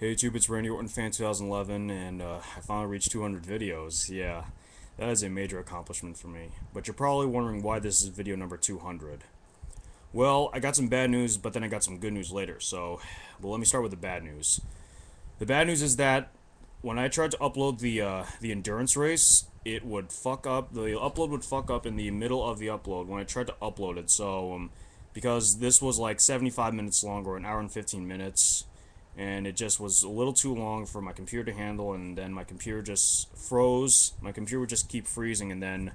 Hey YouTube, it's Randy Orton Fan 2011, and I finally reached 200 videos. Yeah, that is a major accomplishment for me. But you're probably wondering why this is video number 200. Well, I got some bad news, but then I got some good news later. Well, let me start with the bad news. The bad news is that when I tried to upload the endurance race, it would fuck up. The upload would fuck up in the middle of the upload when I tried to upload it. Because this was like 75 minutes long or an hour and 15 minutes, and it just was a little too long for my computer to handle, and then my computer just froze. My computer would just keep freezing, and then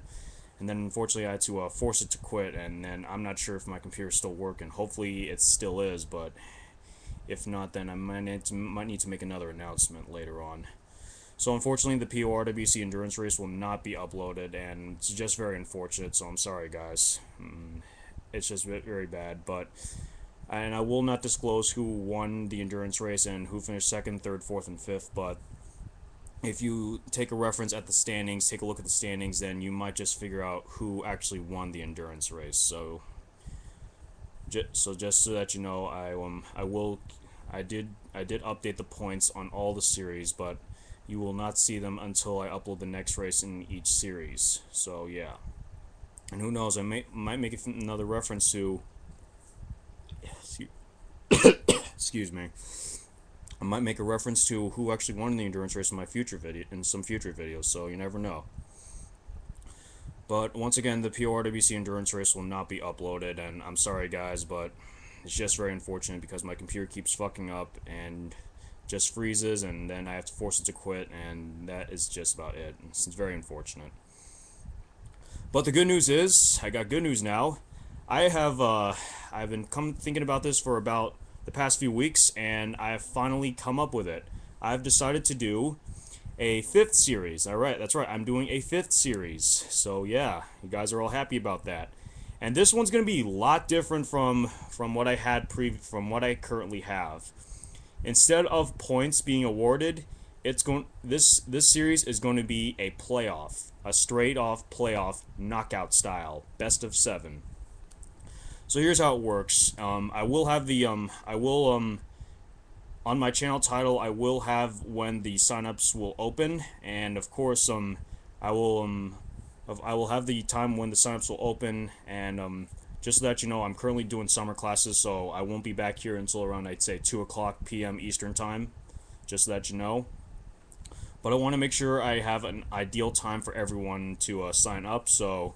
unfortunately I had to force it to quit, and then I'm not sure if my computer's still working. Hopefully it still is, but if not, then I might need to make another announcement later on. So unfortunately the PORWC endurance race will not be uploaded, and it's just very unfortunate, so I'm sorry guys. It's just very bad, and I will not disclose who won the endurance race and who finished second, third, fourth, and fifth, but if you take a reference at the standings, take a look at the standings, then you might just figure out who actually won the endurance race. So just so that you know, I did update the points on all the series, but you will not see them until I upload the next race in each series. So yeah, and who knows, I might make another reference to. Excuse me. I might make a reference to who actually won the endurance race in some future videos, so you never know. But once again, the PORWC endurance race will not be uploaded, and I'm sorry guys, but it's just very unfortunate because my computer keeps fucking up and just freezes, and then I have to force it to quit, and that is just about it. It's very unfortunate. But the good news is, I got good news now. I've been thinking about this for about the past few weeks, and I've finally come up with it. I've decided to do a fifth series. Alright, that's right, I'm doing a fifth series. So yeah, you guys are all happy about that. And this one's going to be a lot different from what I had from what I currently have. Instead of points being awarded, this series is going to be a playoff, a straight off playoff knockout style, best of 7. So here's how it works. I will have on my channel title, I will have when the signups will open, and of course, I will have the time when the signups will open, and just so that you know, I'm currently doing summer classes, so I won't be back here until around, I'd say, 2 o'clock p.m. Eastern time, just so that you know. But I want to make sure I have an ideal time for everyone to sign up, so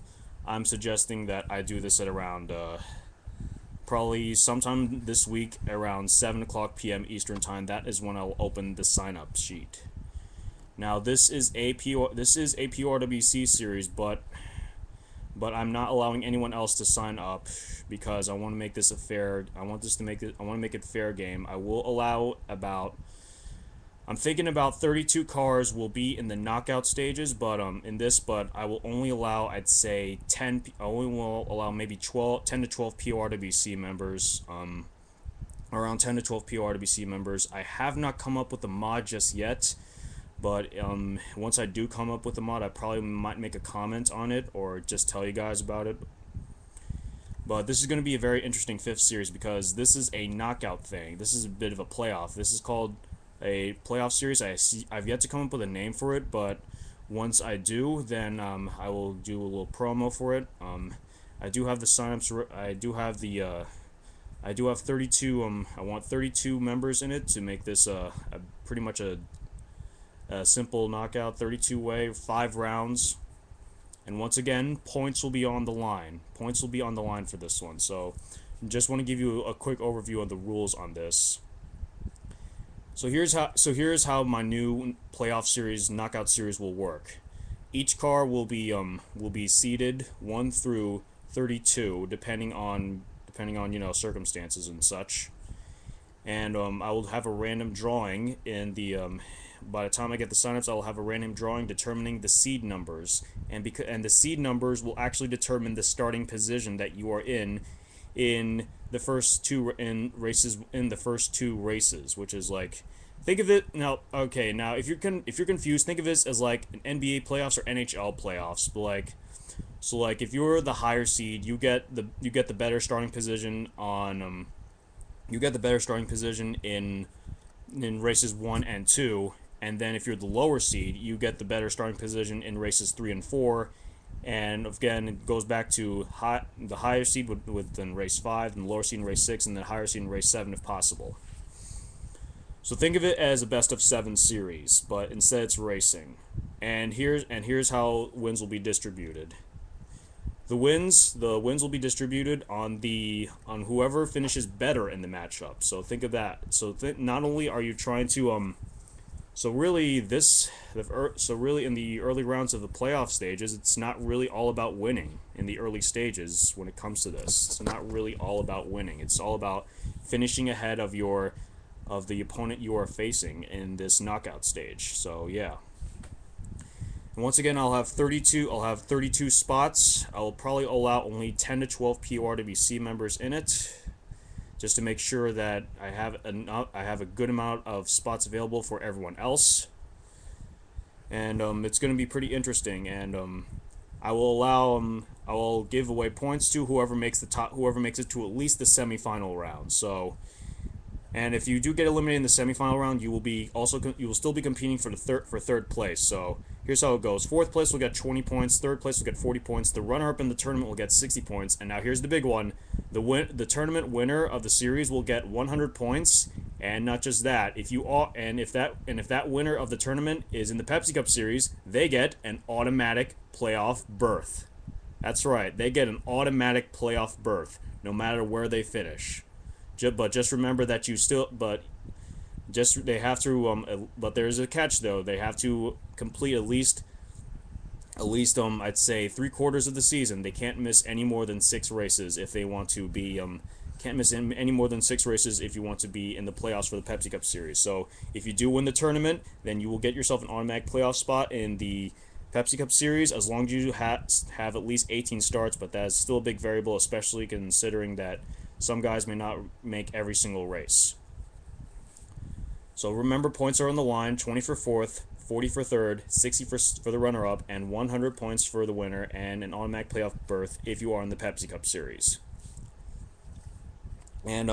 I'm suggesting that I do this at around probably sometime this week around 7 o'clock p.m. Eastern time. That is when I'll open the sign-up sheet. Now this is a PORWC series, but I'm not allowing anyone else to sign up because I want to make this a fair. I want to make it fair game. I will allow about. I'm thinking about 32 cars will be in the knockout stages, but I will only allow, I'd say, 10. I only will allow maybe 10 to 12 PORWC members. Around 10 to 12 PORWC members. I have not come up with a mod just yet, but once I do come up with a mod, I probably might make a comment on it or just tell you guys about it. But this is going to be a very interesting fifth series because this is a knockout thing. This is a bit of a playoff. This is called a playoff series. I've yet to come up with a name for it, but once I do, then I will do a little promo for it. I do have the signups. I do have 32. I want 32 members in it to make this pretty much a simple knockout, 32-way, 5 rounds. And once again, points will be on the line. Points will be on the line for this one. So, just want to give you a quick overview of the rules on this. So here's how my new playoff series, knockout series will work. Each car will be seeded 1 through 32, depending on circumstances and such. And I will have a random drawing in the by the time I get the signups, I will have a random drawing determining the seed numbers, and the seed numbers will actually determine the starting position that you are in the first two races, which is like, think of it now. Okay, now if you're confused, think of this as like an NBA playoffs or NHL playoffs. But like if you're the higher seed, you get the better starting position on you get the better starting position in in races 1 and 2, and then if you're the lower seed, you get the better starting position in races 3 and 4. And again, it goes back to the higher seed within race 5, and the lower seed in race 6, and the higher seed in race 7 if possible. So think of it as a best of 7 series, but instead it's racing. And here's how wins will be distributed. The wins will be distributed on whoever finishes better in the matchup. So think of that. So not only are you trying to so really in the early rounds of the playoff stages, it's not really all about winning in the early stages when it comes to this. It's not really all about winning. It's all about finishing ahead of the opponent you are facing in this knockout stage. So yeah. And once again, I'll have 32 spots. I will probably allow only 10 to 12 PORWC members in it, just to make sure that I have a good amount of spots available for everyone else. And it's going to be pretty interesting. And I will give away points to whoever makes it to at least the semifinal round. So. And if you do get eliminated in the semifinal round, you will still be competing for third place. So here's how it goes: fourth place will get 20 points, third place will get 40 points, the runner-up in the tournament will get 60 points, and now here's the big one: the tournament winner of the series will get 100 points. And not just that, if that winner of the tournament is in the Pepsi Cup Series, they get an automatic playoff berth. That's right, they get an automatic playoff berth, no matter where they finish. But just remember that they have to but there's a catch though. They have to complete at least I'd say 3/4 of the season. They can't miss any more than 6 races if they want to be can't miss any more than 6 races if you want to be in the playoffs for the Pepsi Cup Series. So if you do win the tournament, then you will get yourself an automatic playoff spot in the Pepsi Cup Series, as long as you have at least 18 starts. But that's still a big variable, especially considering that some guys may not make every single race. So remember, points are on the line: 20 for 4th, 40 for 3rd, 60 for the runner-up, and 100 points for the winner, and an automatic playoff berth if you are in the Pepsi Cup Series. And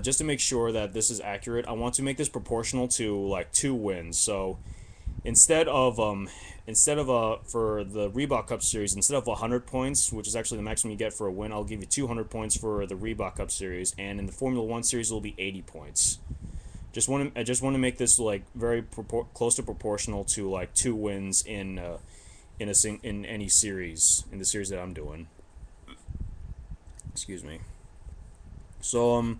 just to make sure that this is accurate, I want to make this proportional to like 2 wins. So instead of for the Reebok Cup Series, instead of 100 points, which is actually the maximum you get for a win, I'll give you 200 points for the Reebok Cup Series, and in the Formula 1 Series it will be 80 points. I just want to make this like very close to proportional to like 2 wins in any series, in the series that I'm doing. Excuse me. So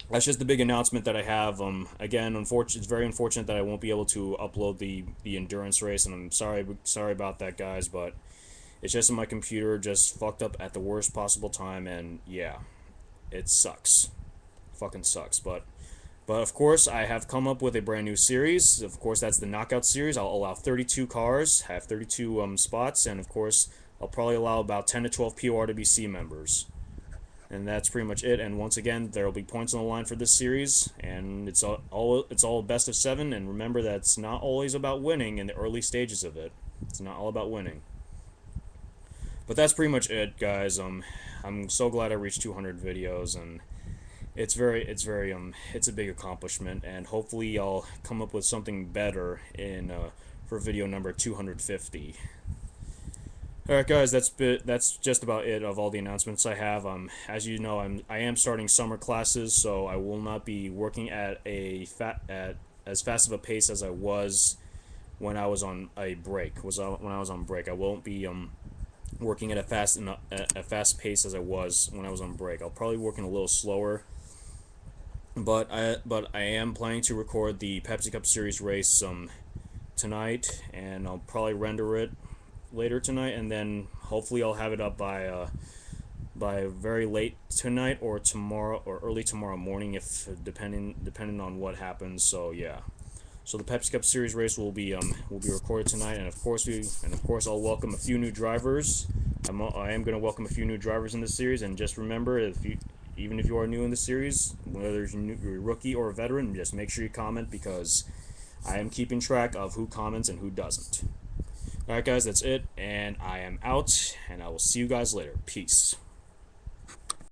that's just the big announcement that I have. Again, it's very unfortunate that I won't be able to upload the endurance race, and I'm sorry about that, guys. But it's just that my computer just fucked up at the worst possible time, and yeah, it sucks, fucking sucks. But of course, I have come up with a brand new series. Of course, that's the Knockout Series. I'll allow 32 cars, have 32 spots, and of course, I'll probably allow about 10 to 12 PORWC members. And that's pretty much it. And once again, there will be points on the line for this series, and it's all best of 7. And remember that it's not always about winning in the early stages of it. It's not all about winning. But that's pretty much it, guys. I'm so glad I reached 200 videos, and it's a big accomplishment. And hopefully, I'll come up with something better for video number 250. Alright, guys, that's just about it of all the announcements I have. As you know, I am starting summer classes, so I will not be working at as fast of a pace as I was when I was on a break. When I was on break, I won't be working at a fast pace as I was when I was on break. I'll probably be working a little slower. But I am planning to record the Pepsi Cup Series race tonight, and I'll probably render it later tonight, and then hopefully I'll have it up by very late tonight or tomorrow or early tomorrow morning, if depending on what happens. So yeah, so the Pepsi Cup Series race will be recorded tonight, and of course I'll welcome a few new drivers. I am going to welcome a few new drivers in this series, and just remember, even if you are new in the series, whether you're a rookie or a veteran, just make sure you comment, because I am keeping track of who comments and who doesn't. Alright, guys, that's it, and I am out, and I will see you guys later. Peace.